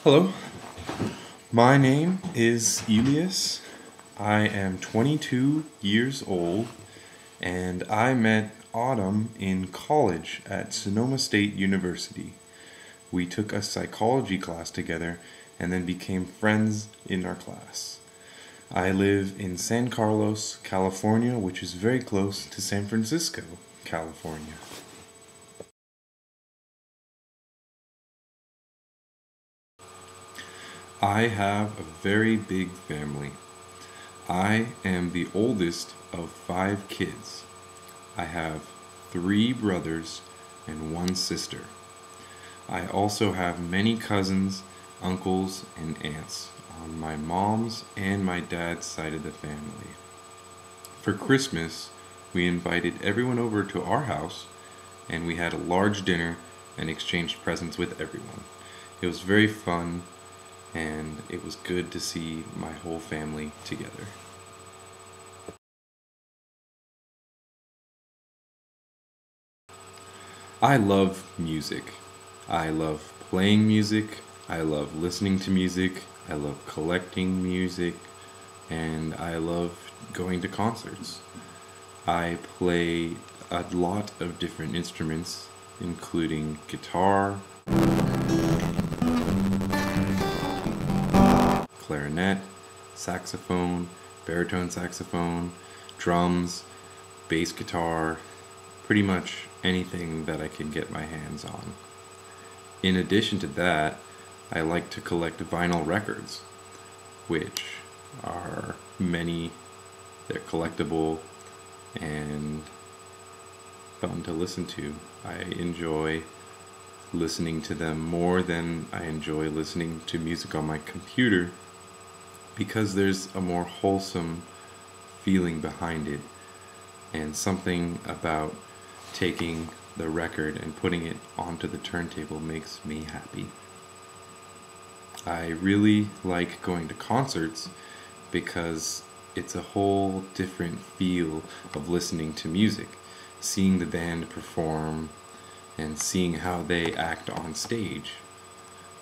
Hello, my name is Elias. I am 22 years old, and I met Autumn in college at Sonoma State University. We took a psychology class together and then became friends in our class. I live in San Carlos, California, which is very close to San Francisco, California. I have a very big family. I am the oldest of 5 kids. I have 3 brothers and 1 sister. I also have many cousins, uncles, and aunts on my mom's and my dad's side of the family. For Christmas, we invited everyone over to our house and we had a large dinner and exchanged presents with everyone. It was very fun and it was good to see my whole family together. I love music. I love playing music. I love listening to music. I love collecting music. And I love going to concerts. I play a lot of different instruments, including guitar, clarinet, saxophone, baritone saxophone, drums, bass guitar, pretty much anything that I can get my hands on. In addition to that, I like to collect vinyl records, which are they're collectible and fun to listen to. I enjoy listening to them more than I enjoy listening to music on my computer because there's a more wholesome feeling behind it and something about taking the record and putting it onto the turntable makes me happy. I really like going to concerts because it's a whole different feel of listening to music, seeing the band perform and seeing how they act on stage.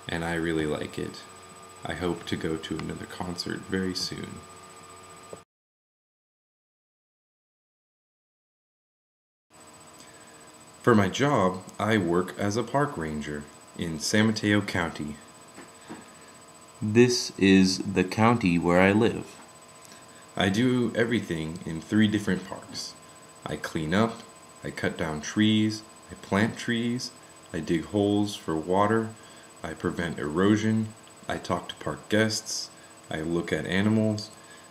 And I really like it. I hope to go to another concert very soon. For my job, I work as a park ranger in San Mateo County. This is the county where I live. I do everything in 3 different parks. I clean up, I cut down trees, I plant trees, I dig holes for water, I prevent erosion, I talk to park guests, I look at animals,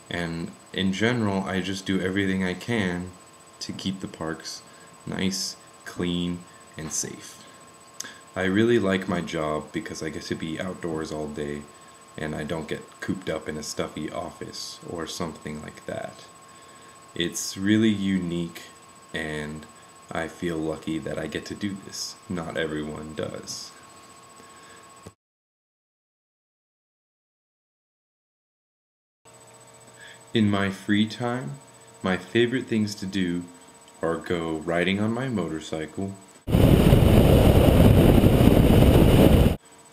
and in general, I just do everything I can to keep the parks nice, clean, and safe. I really like my job because I get to be outdoors all day and I don't get cooped up in a stuffy office or something like that. It's really unique and I feel lucky that I get to do this. Not everyone does. In my free time, my favorite things to do are go riding on my motorcycle,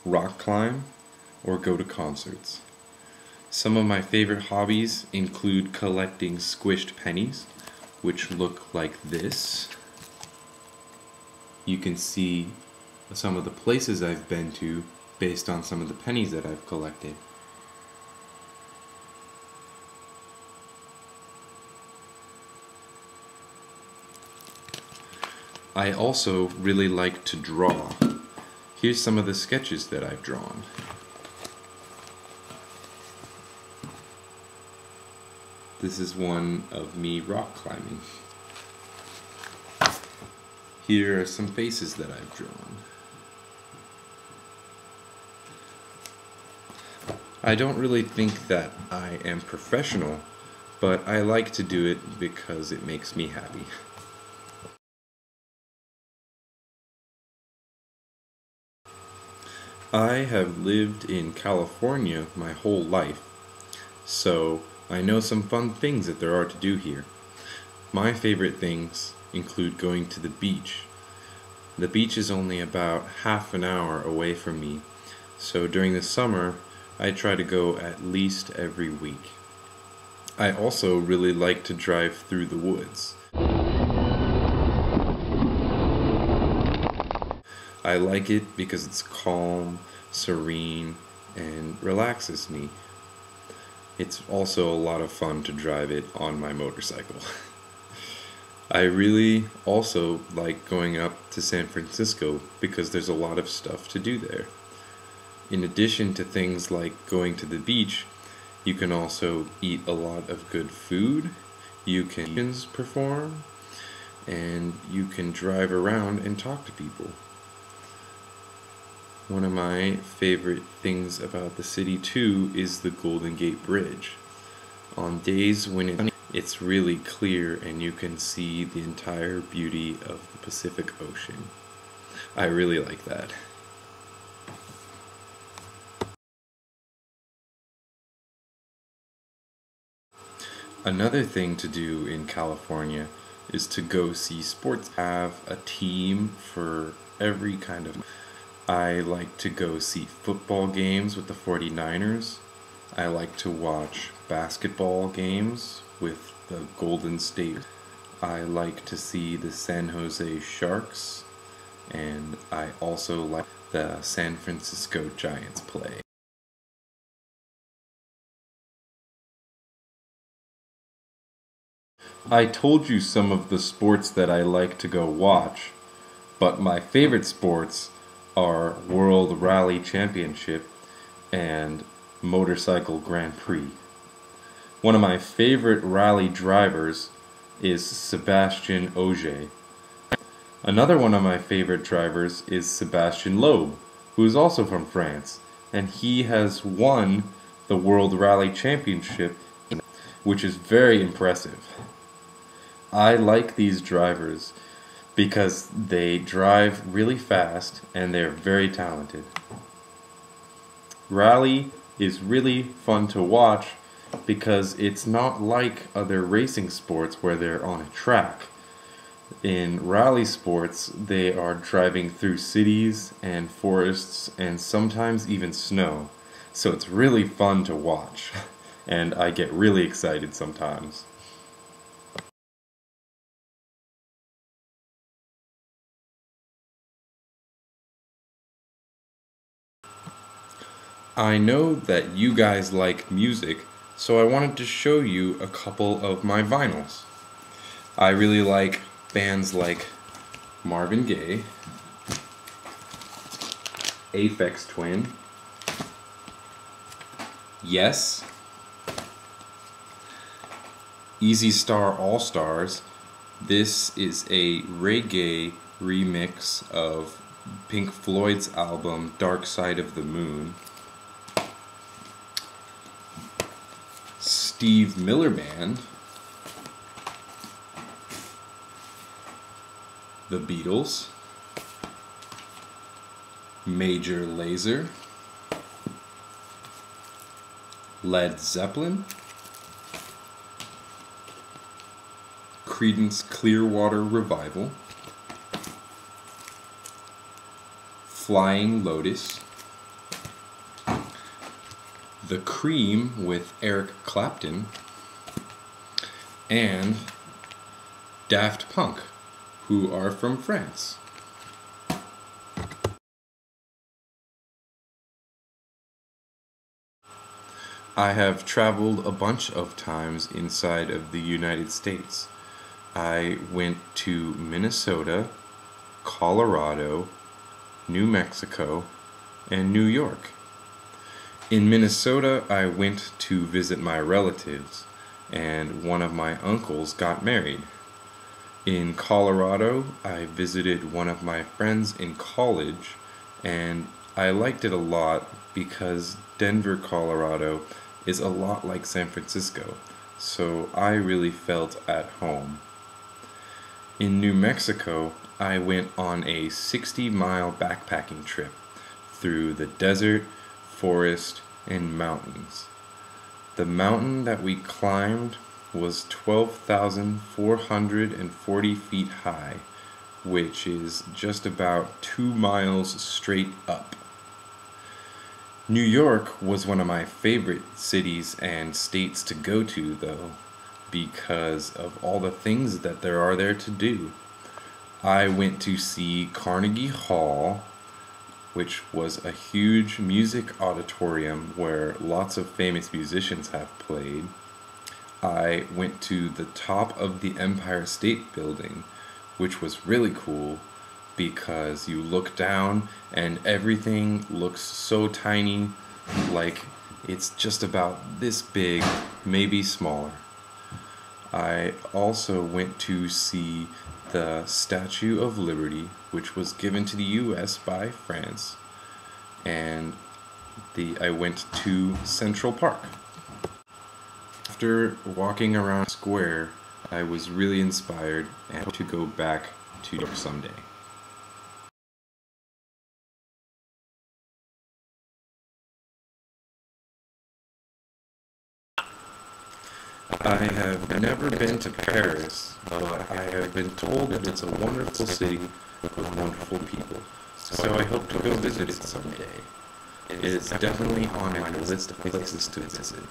rock climb, or go to concerts. Some of my favorite hobbies include collecting squished pennies, which look like this. You can see some of the places I've been to based on some of the pennies that I've collected. I also really like to draw. Here's some of the sketches that I've drawn. This is one of me rock climbing. Here are some faces that I've drawn. I don't really think that I am professional, but I like to do it because it makes me happy. I have lived in California my whole life, so I know some fun things that there are to do here. My favorite things include going to the beach. The beach is only about half an hour away from me, So during the summer, I try to go at least every week. I also really like to drive through the woods. I like it because it's calm, serene, and relaxes me. It's also a lot of fun to drive it on my motorcycle. I really also like going up to San Francisco because there's a lot of stuff to do there. In addition to things like going to the beach, you can also eat a lot of good food, you can perform, and you can drive around and talk to people. One of my favorite things about the city too is the Golden Gate Bridge. On days when it's really clear and you can see the entire beauty of the Pacific Ocean. I really like that. Another thing to do in California is to go see sports. Have a team for every kind of. I like to go see football games with the 49ers. I like to watch basketball games with the Golden State. I like to see the San Jose Sharks, and I also like the San Francisco Giants play. I told you some of the sports that I like to go watch, but my favorite sports are World Rally Championship and Motorcycle Grand Prix. One of my favorite rally drivers is Sebastian Ogier. Another one of my favorite drivers is Sebastian Loeb, who is also from France, and he has won the World Rally Championship, which is very impressive. I like these drivers because they drive really fast and they're very talented. Rally is really fun to watch because it's not like other racing sports where they're on a track. In rally sports, they are driving through cities and forests and sometimes even snow. So it's really fun to watch, and I get really excited sometimes. I know that you guys like music, so I wanted to show you a couple of my vinyls. I really like bands like Marvin Gaye, Aphex Twin, Yes, Easy Star All Stars. This is a reggae remix of Pink Floyd's album Dark Side of the Moon. Steve Miller Band, The Beatles, Major Lazer, Led Zeppelin, Creedence Clearwater Revival, Flying Lotus, The Cream with Eric Clapton, and Daft Punk, who are from France. I have traveled a bunch of times inside of the United States. I went to Minnesota, Colorado, New Mexico, and New York. In Minnesota, I went to visit my relatives, and one of my uncles got married. In Colorado, I visited one of my friends in college, and I liked it a lot because Denver, Colorado is a lot like San Francisco, so I really felt at home. In New Mexico, I went on a 60-mile backpacking trip through the desert, forest, and mountains. The mountain that we climbed was 12,440 feet high, which is just about 2 miles straight up. New York was one of my favorite cities and states to go to, though, because of all the things that there are there to do. I went to see Carnegie Hall, which was a huge music auditorium where lots of famous musicians have played. I went to the top of the Empire State Building, which was really cool because you look down and everything looks so tiny, like it's just about this big, maybe smaller. I also went to see the Statue of Liberty, which was given to the US by France, and I went to Central Park. After walking around the square, I was really inspired and hope to go back to New York someday. I have never been to Paris, but I have been told that it's a wonderful city with wonderful people, so I hope to go visit it someday. It is definitely on my list of places to visit.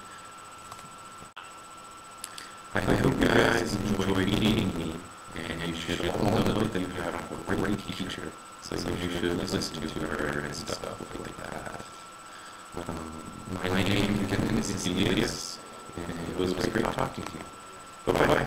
I hope you guys enjoyed meeting me, and you should all know that you have a great teacher, so you should listen to her and stuff like that. My name again is Elias, and it was great talking to you. Bye-bye.